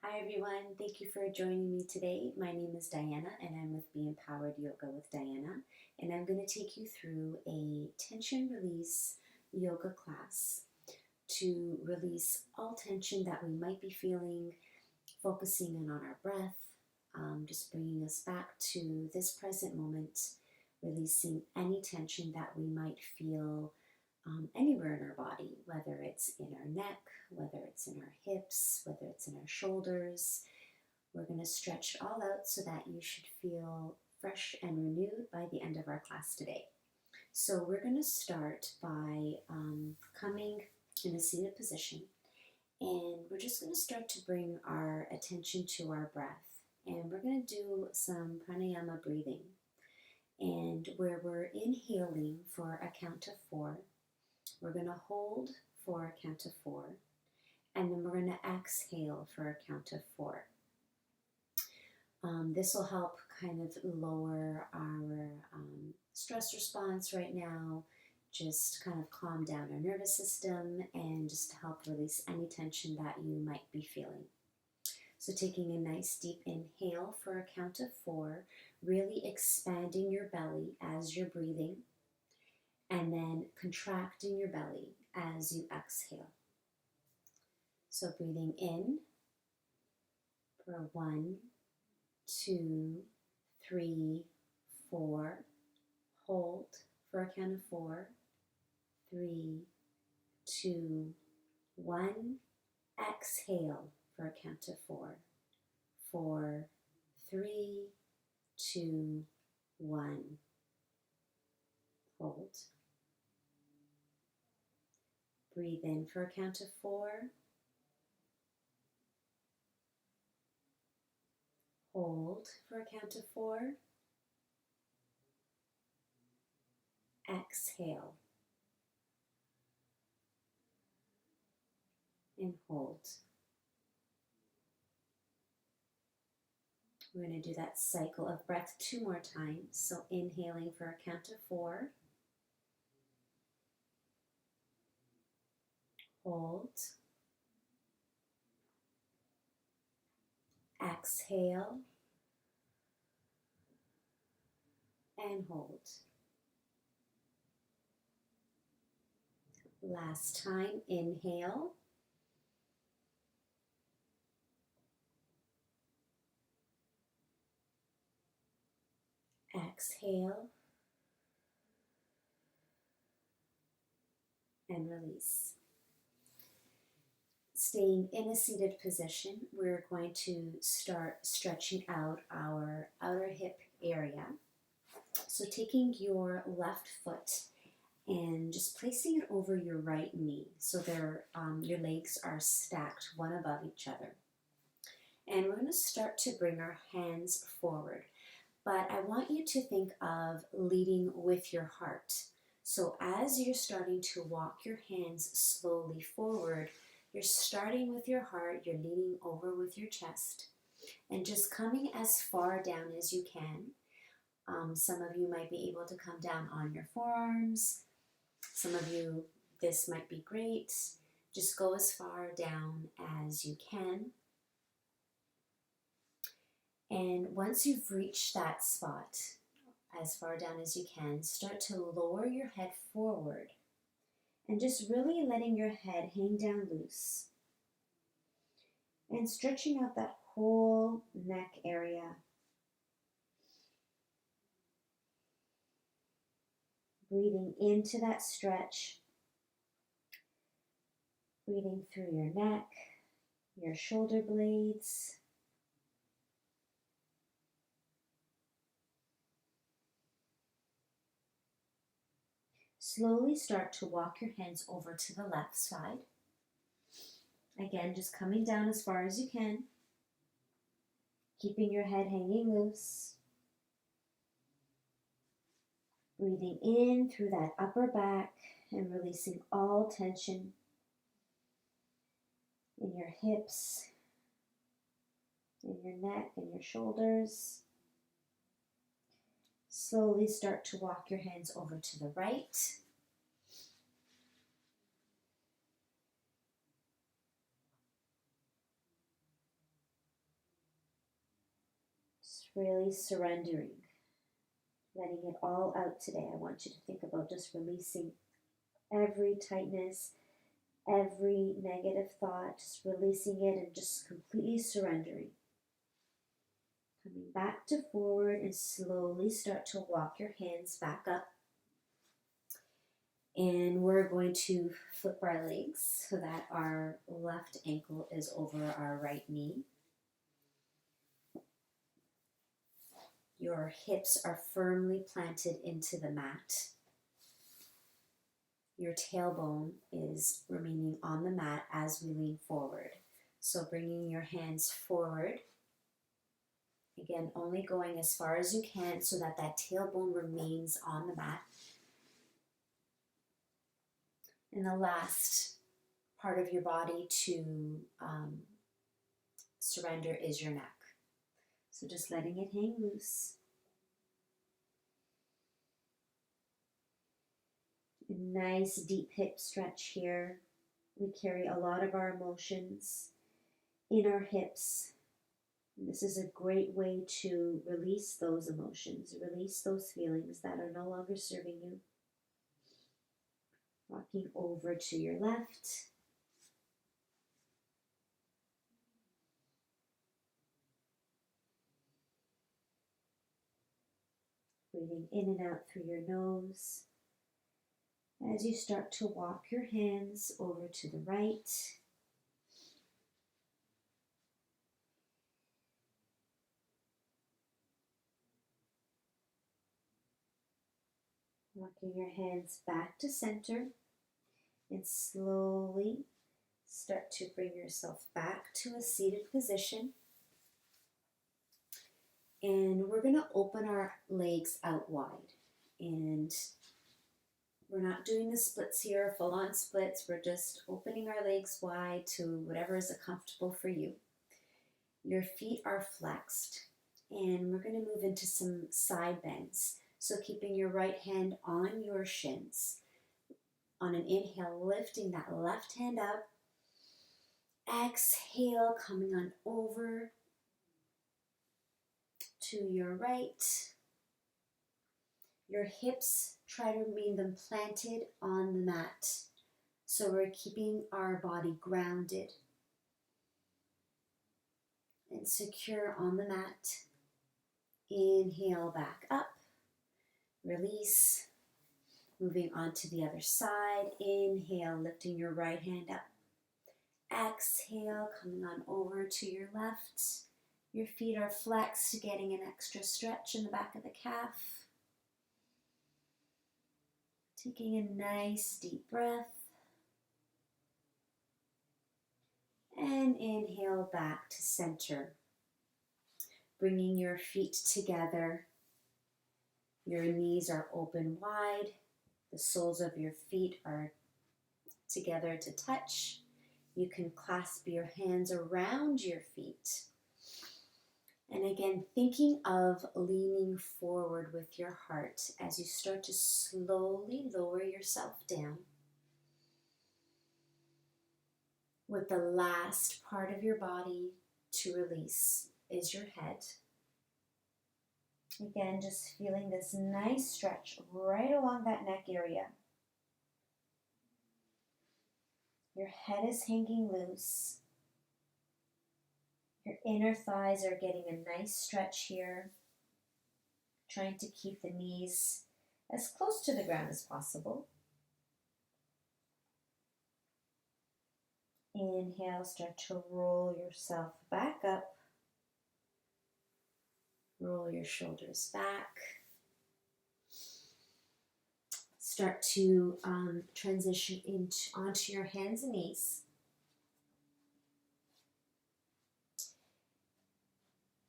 Hi everyone, thank you for joining me today. My name is Diana and I'm with Be Empowered Yoga with Diana, and I'm going to take you through a tension release yoga class to release all tension that we might be feeling, focusing in on our breath, just bringing us back to this present moment, releasing any tension that we might feel anywhere in our body, whether it's in our neck, whether it's in our hips, whether it's in our shoulders. We're going to stretch it all out so that you should feel fresh and renewed by the end of our class today. So we're going to start by coming in a seated position, and we're just going to start to bring our attention to our breath, and we're going to do some pranayama breathing, and where we're inhaling for a count of 4. We're going to hold for a count of 4, and then we're going to exhale for a count of 4. This will help kind of lower our stress response right now, just kind of calm down our nervous system, and just to help release any tension that you might be feeling. So taking a nice deep inhale for a count of 4, really expanding your belly as you're breathing, and then contracting your belly as you exhale. So breathing in for 1, 2, 3, 4. Hold for a count of 4. 3, 2, 1. Exhale for a count of 4. 4, 3, 2, 1. Hold. Breathe in for a count of 4. Hold for a count of 4. Exhale. And hold. We're going to do that cycle of breath 2 more times. So inhaling for a count of 4. Hold. Exhale. And hold. Last time, inhale. Exhale. And release. Staying in a seated position, we're going to start stretching out our outer hip area. So taking your left foot and just placing it over your right knee, so your legs are stacked one above each other. And we're going to start to bring our hands forward, but I want you to think of leading with your heart. So as you're starting to walk your hands slowly forward, you're starting with your heart, you're leaning over with your chest, and just coming as far down as you can. Some of you might be able to come down on your forearms. Some of you, this might be great. Just go as far down as you can. And once you've reached that spot, as far down as you can, start to lower your head forward and just really letting your head hang down loose and stretching out that whole neck area. Breathing into that stretch, breathing through your neck, your shoulder blades. Slowly start to walk your hands over to the left side. Again, just coming down as far as you can, keeping your head hanging loose. Breathing in through that upper back and releasing all tension in your hips, in your neck, and your shoulders. Slowly start to walk your hands over to the right. Really surrendering, letting it all out today. I want you to think about just releasing every tightness, every negative thought, just releasing it and just completely surrendering. Coming back to forward and slowly start to walk your hands back up. And we're going to flip our legs so that our left ankle is over our right knee. Your hips are firmly planted into the mat. Your tailbone is remaining on the mat as we lean forward. So bringing your hands forward. Again, only going as far as you can so that that tailbone remains on the mat. And the last part of your body to surrender is your neck. So just letting it hang loose. A nice deep hip stretch here. We carry a lot of our emotions in our hips. And this is a great way to release those emotions, release those feelings that are no longer serving you. Rocking over to your left. Breathing in and out through your nose. As you start to walk your hands over to the right. Walking your hands back to center. And slowly start to bring yourself back to a seated position. And we're going to open our legs out wide. And we're not doing the splits here, full-on splits. We're just opening our legs wide to whatever is comfortable for you. Your feet are flexed. And we're going to move into some side bends. So keeping your right hand on your shins. On an inhale, lifting that left hand up. Exhale, coming on over to your right. Your hips, try to remain them planted on the mat. So we're keeping our body grounded and secure on the mat. Inhale back up. Release. Moving on to the other side. Inhale, lifting your right hand up. Exhale, coming on over to your left. Your feet are flexed, getting an extra stretch in the back of the calf. Taking a nice deep breath. And inhale back to center. Bringing your feet together. Your knees are open wide. The soles of your feet are together to touch. You can clasp your hands around your feet. And again, thinking of leaning forward with your heart as you start to slowly lower yourself down. With the last part of your body to release is your head. Again, just feeling this nice stretch right along that neck area. Your head is hanging loose. Your inner thighs are getting a nice stretch here. Trying to keep the knees as close to the ground as possible. Inhale, start to roll yourself back up. Roll your shoulders back. Start to transition onto your hands and knees.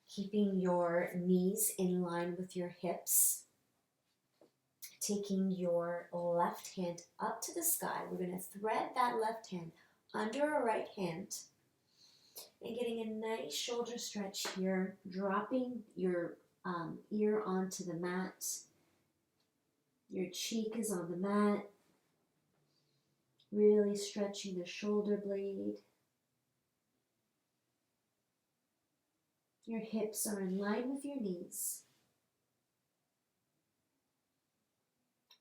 Keeping your knees in line with your hips. Taking your left hand up to the sky. We're going to thread that left hand under our right hand. And getting a nice shoulder stretch here. Dropping your ear onto the mat. Your cheek is on the mat. Really stretching the shoulder blade. Your hips are in line with your knees.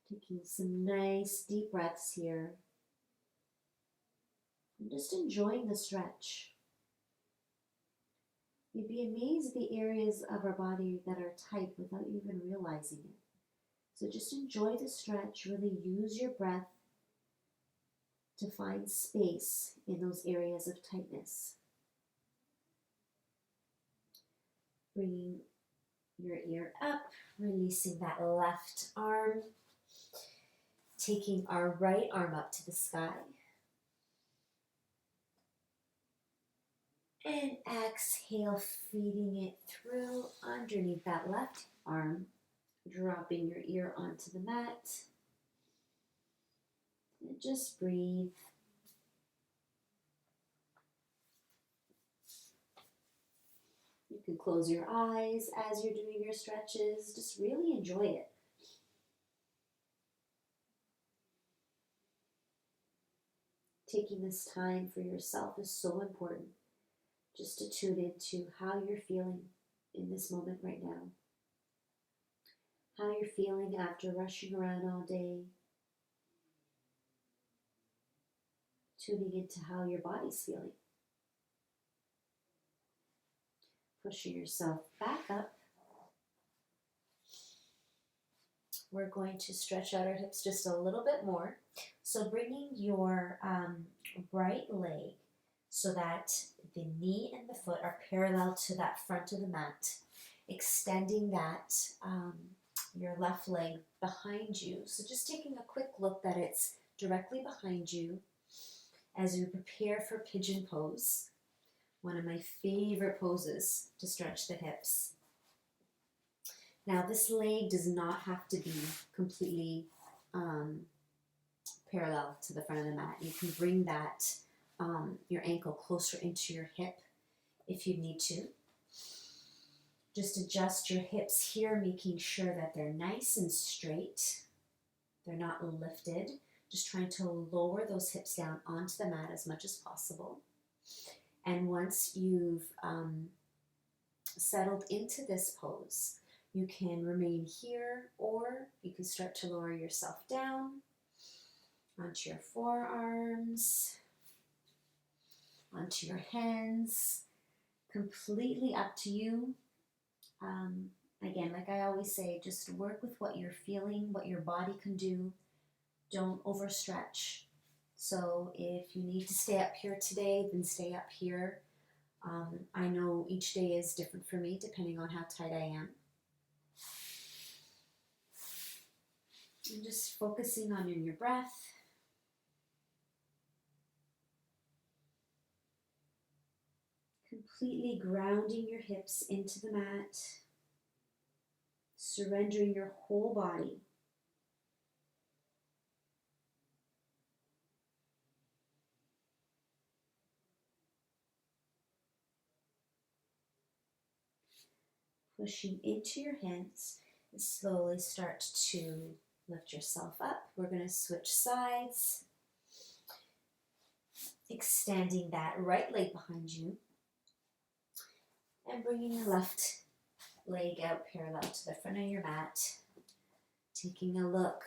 Taking some nice deep breaths here. And just enjoying the stretch. You'd be amazed at the areas of our body that are tight without even realizing it. So just enjoy the stretch. Really use your breath to find space in those areas of tightness. Bringing your ear up, releasing that left arm. Taking our right arm up to the sky. And exhale, feeding it through underneath that left arm. Dropping your ear onto the mat. And just breathe. You can close your eyes as you're doing your stretches. Just really enjoy it. Taking this time for yourself is so important. Just to tune into how you're feeling in this moment right now. How you're feeling after rushing around all day. Tuning into how your body's feeling. Pushing yourself back up. We're going to stretch out our hips just a little bit more. So bringing your right leg so that the knee and the foot are parallel to that front of the mat. Extending that, your left leg behind you. So just taking a quick look that it's directly behind you as you prepare for Pigeon Pose. One of my favorite poses to stretch the hips. Now this leg does not have to be completely parallel to the front of the mat. You can bring that your ankle closer into your hip if you need to. Just adjust your hips here, making sure that they're nice and straight. They're not lifted. Just trying to lower those hips down onto the mat as much as possible. And once you've settled into this pose, you can remain here, or you can start to lower yourself down onto your forearms, onto your hands, completely up to you. Again, like I always say, just work with what you're feeling, what your body can do. Don't overstretch. So if you need to stay up here today, then stay up here. I know each day is different for me depending on how tight I am. And just focusing on your breath. Completely grounding your hips into the mat. Surrendering your whole body. Pushing into your hands and slowly start to lift yourself up. We're going to switch sides. Extending that right leg behind you. And bringing your left leg out parallel to the front of your mat. Taking a look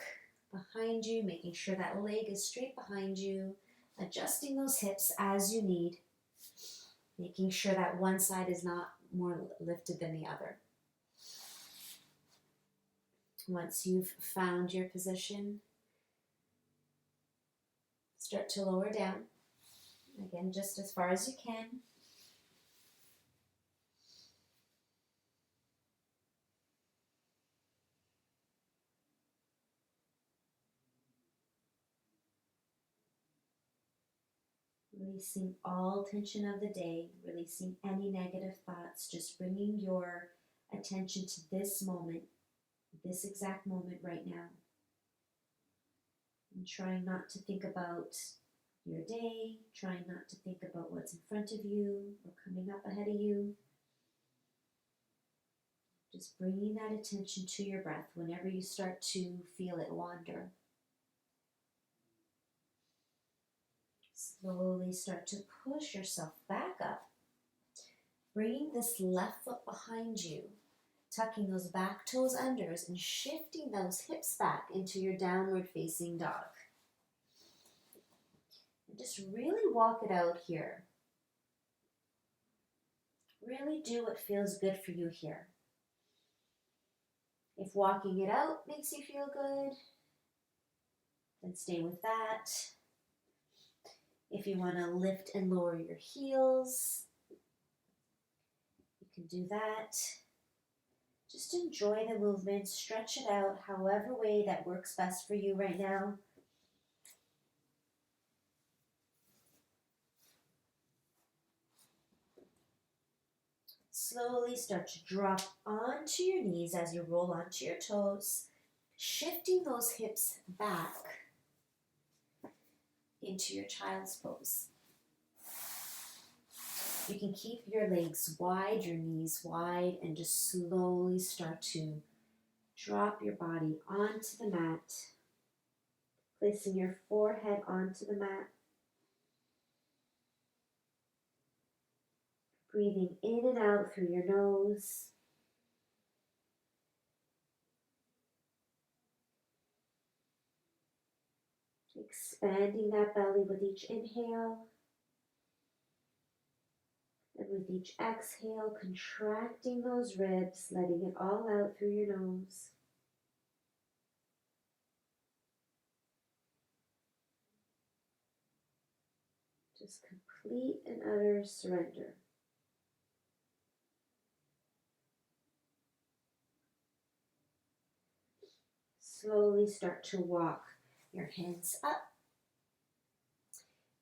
behind you, making sure that leg is straight behind you. Adjusting those hips as you need. Making sure that one side is not more lifted than the other. Once you've found your position, start to lower down. Again, just as far as you can. Releasing all tension of the day, releasing any negative thoughts, just bringing your attention to this moment, this exact moment right now. And trying not to think about your day, trying not to think about what's in front of you or coming up ahead of you. Just bringing that attention to your breath whenever you start to feel it wander. Slowly start to push yourself back up. Bringing this left foot behind you, tucking those back toes unders and shifting those hips back into your downward facing dog. And just really walk it out here. Really do what feels good for you here. If walking it out makes you feel good, then stay with that. If you want to lift and lower your heels, you can do that. Just enjoy the movement, stretch it out however way that works best for you right now. Slowly start to drop onto your knees as you roll onto your toes, shifting those hips back into your child's pose. You can keep your legs wide, your knees wide, and just slowly start to drop your body onto the mat, placing your forehead onto the mat. Breathing in and out through your nose. Expanding that belly with each inhale. And with each exhale, contracting those ribs, letting it all out through your nose. Just complete and utter surrender. Slowly start to walk your hands up,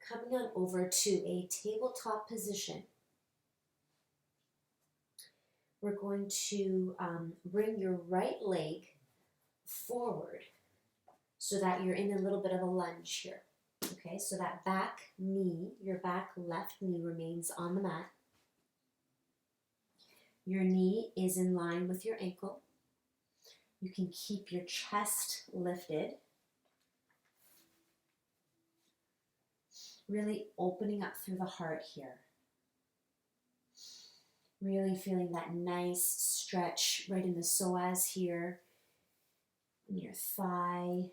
coming on over to a tabletop position. We're going to bring your right leg forward so that you're in a little bit of a lunge here. Okay, so that back knee, your back left knee remains on the mat. Your knee is in line with your ankle. You can keep your chest lifted. Really opening up through the heart here. Really feeling that nice stretch right in the psoas here. In your thigh.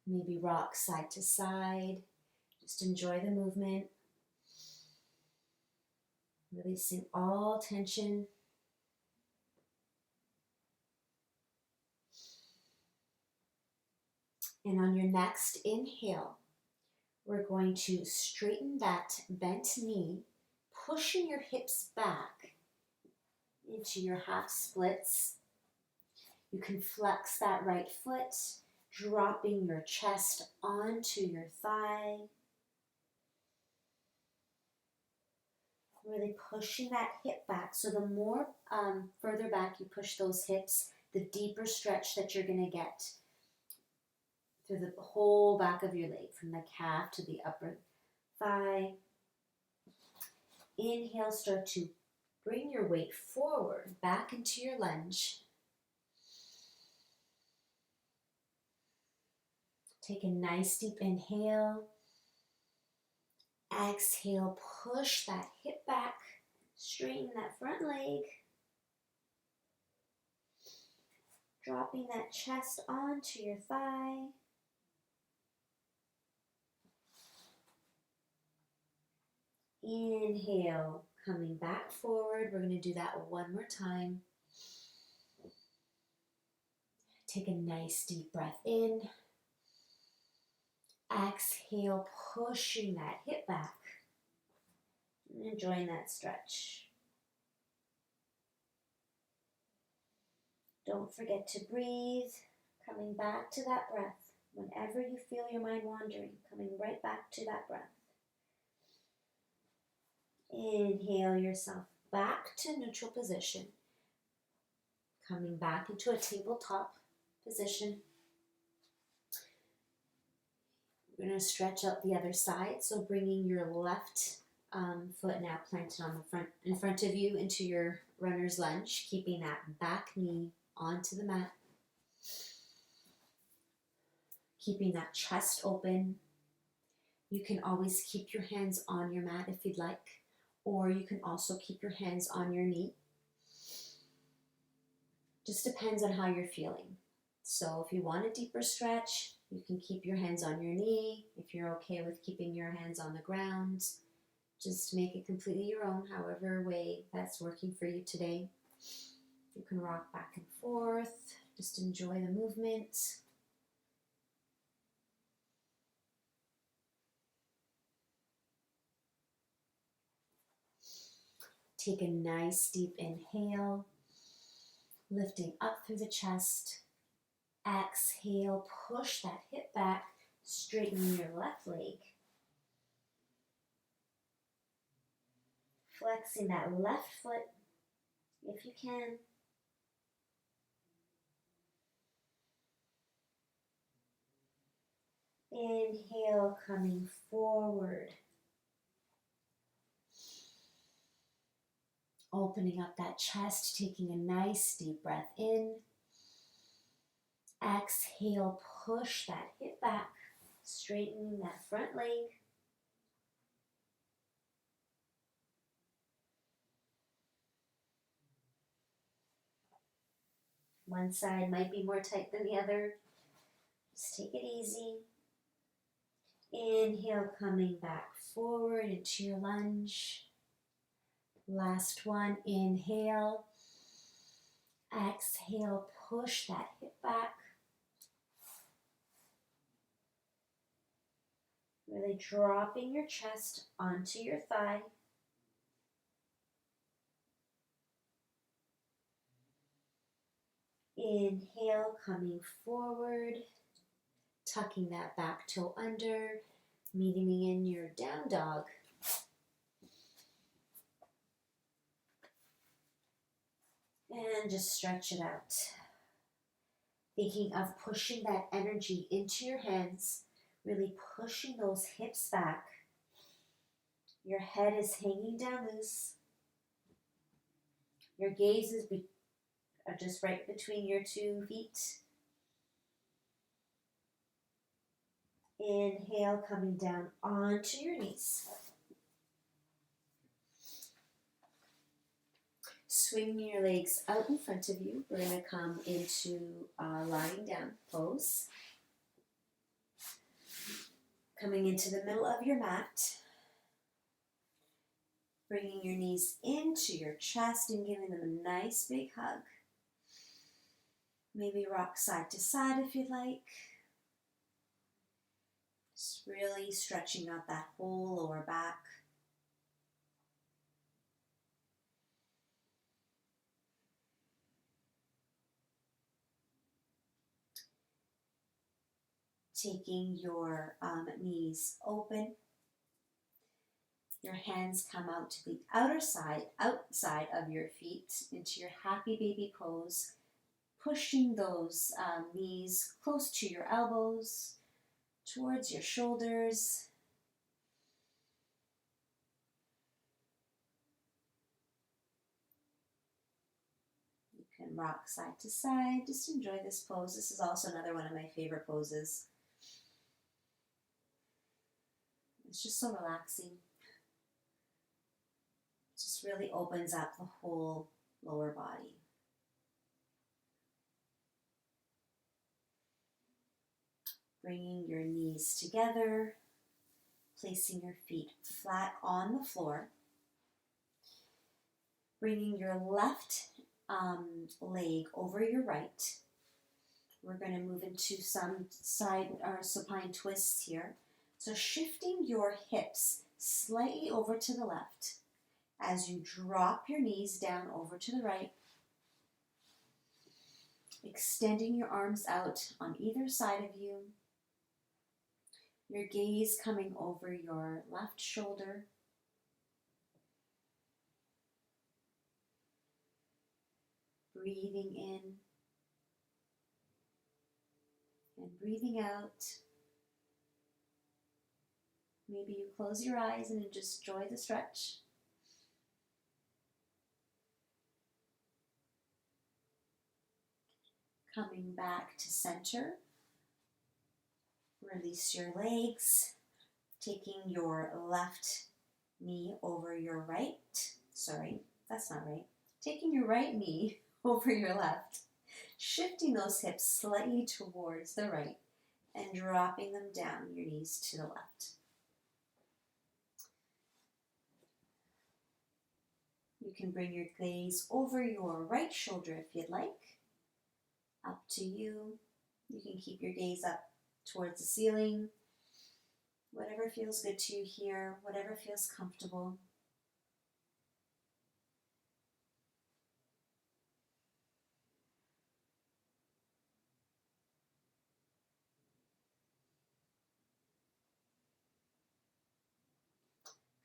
Maybe rock side to side. Just enjoy the movement. Releasing all tension. And on your next inhale, we're going to straighten that bent knee, pushing your hips back into your half splits. You can flex that right foot, dropping your chest onto your thigh. Really pushing that hip back. So the more further back you push those hips, the deeper stretch that you're going to get through the whole back of your leg, from the calf to the upper thigh. Inhale, start to bring your weight forward, back into your lunge. Take a nice deep inhale. Exhale, push that hip back, straighten that front leg. Dropping that chest onto your thigh. Inhale, coming back forward. We're going to do that one more time. Take a nice deep breath in. Exhale, pushing that hip back. And enjoying that stretch. Don't forget to breathe. Coming back to that breath. Whenever you feel your mind wandering, coming right back to that breath. Inhale yourself back to neutral position. Coming back into a tabletop position. We're going to stretch out the other side. So bringing your left foot now planted on the front, in front of you into your runner's lunge. Keeping that back knee onto the mat. Keeping that chest open. You can always keep your hands on your mat if you'd like. or you can also keep your hands on your knee. Just depends on how you're feeling. So if you want a deeper stretch, you can keep your hands on your knee. If you're okay with keeping your hands on the ground, just make it completely your own, however way that's working for you today. You can rock back and forth. Just enjoy the movement. Take a nice deep inhale, lifting up through the chest. Exhale, push that hip back, straighten your left leg. Flexing that left foot if you can. Inhale, coming forward. Opening up that chest, taking a nice deep breath in. Exhale, push that hip back, straightening that front leg. One side might be more tight than the other. Just take it easy. Inhale, coming back forward into your lunge. Last one, inhale. Exhale, push that hip back. Really dropping your chest onto your thigh. Inhale, coming forward, tucking that back toe under, meeting in your down dog. And just stretch it out. Thinking of pushing that energy into your hands, really pushing those hips back. Your head is hanging down loose. Your gaze is just right between your 2 feet. Inhale, coming down onto your knees. Swing your legs out in front of you. We're going to come into lying down pose. Coming into the middle of your mat. Bringing your knees into your chest and giving them a nice big hug. Maybe rock side to side if you'd like. Just really stretching out that whole lower back. Taking your knees open. Your hands come out to the outside of your feet into your happy baby pose. Pushing those knees close to your elbows, towards your shoulders. You can rock side to side. Just enjoy this pose. This is also another one of my favorite poses. It's just so relaxing. It just really opens up the whole lower body. Bringing your knees together, placing your feet flat on the floor. Bringing your left leg over your right. We're going to move into some side or supine twists here. So shifting your hips slightly over to the left as you drop your knees down over to the right. Extending your arms out on either side of you. Your gaze coming over your left shoulder. Breathing in and breathing out. Maybe you close your eyes and just enjoy the stretch. Coming back to center. Release your legs. Taking your left knee over your right, sorry, that's not right. Taking your right knee over your left, shifting those hips slightly towards the right and dropping them down, your knees to the left. You can bring your gaze over your right shoulder if you'd like. Up to you. You can keep your gaze up towards the ceiling. Whatever feels good to you here, whatever feels comfortable.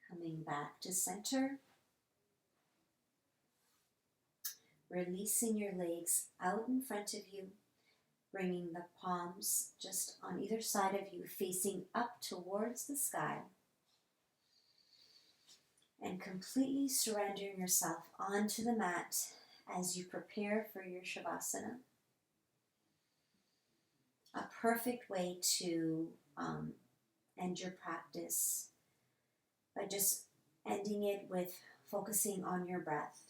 Coming back to center. Releasing your legs out in front of you. Bringing the palms just on either side of you, facing up towards the sky. And completely surrendering yourself onto the mat as you prepare for your Shavasana. A perfect way to end your practice by just ending it with focusing on your breath.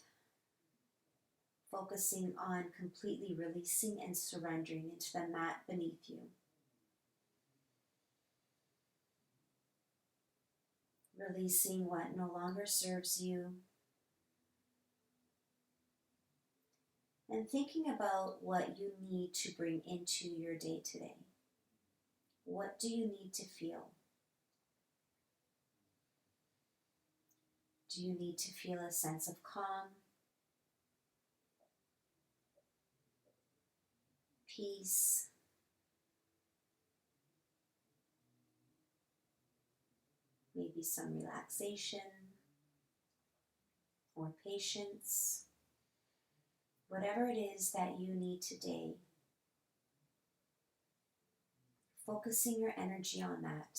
Focusing on completely releasing and surrendering into the mat beneath you. Releasing what no longer serves you. And thinking about what you need to bring into your day today. What do you need to feel? Do you need to feel a sense of calm? Peace? Maybe some relaxation or patience? Whatever it is that you need today, focusing your energy on that.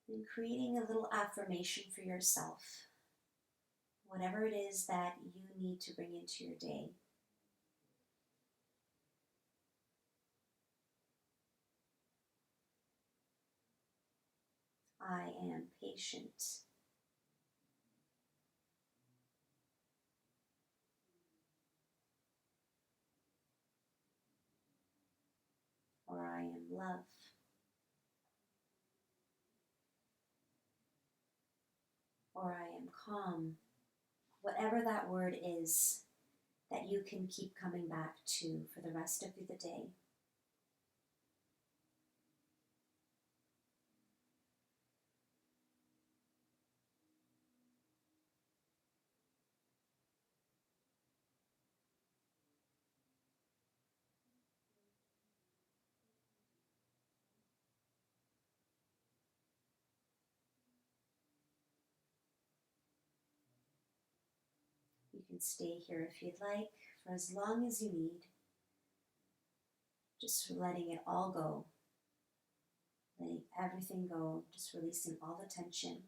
And creating a little affirmation for yourself. Whatever it is that you need to bring into your day. I am patient. Or I am love. Or I am calm. Whatever that word is that you can keep coming back to for the rest of the day. You can stay here if you'd like for as long as you need. Just letting it all go. Letting everything go. Just releasing all the tension.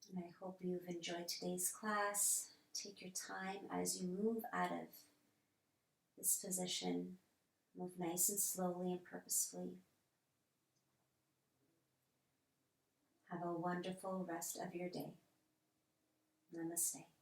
And I hope you've enjoyed today's class. Take your time as you move out of this position. Move nice and slowly and purposefully. Have a wonderful rest of your day. Namaste.